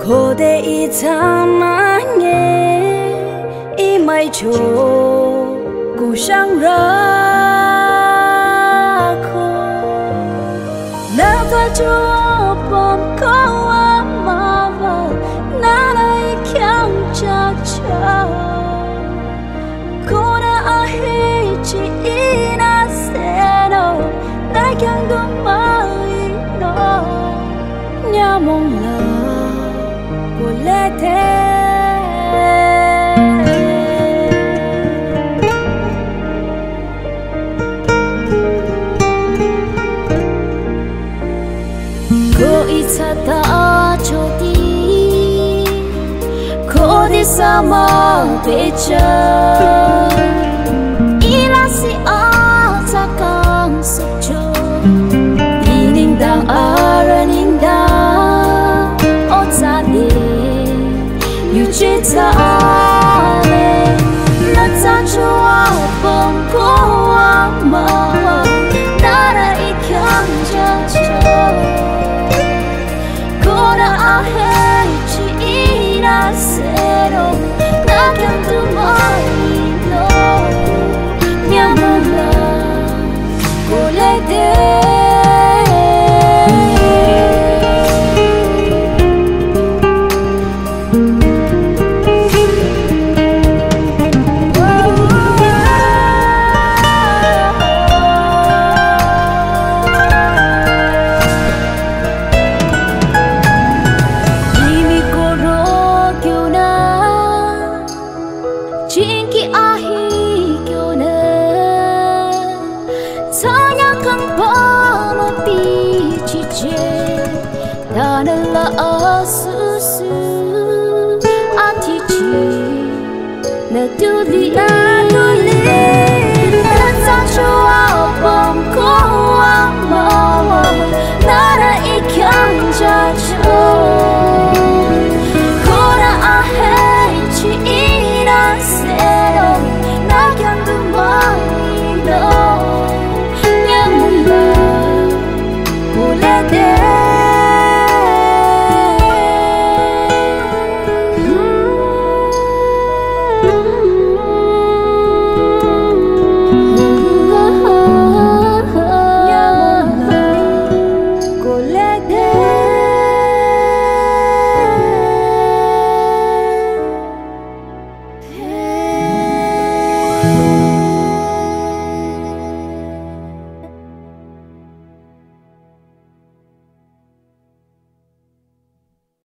Kode itananye imai cho kusang rako na ta cho pom ko amava na nai kyang cha cha kona ahi chi ina seno na kyang do mai no nyamong la Ko itata choti ko di sama pecha ilasi atakang sukcho ining dang araning dang otani Yuchita ale Nata chua pong ko ama Nara ikyang jacha Kona ahe chi ina sero Nakyang tumaino Nyamula kulete Jinki ahi kyo na Tanya kang pamapi chiche Dana la asusu Ati chi Na tuli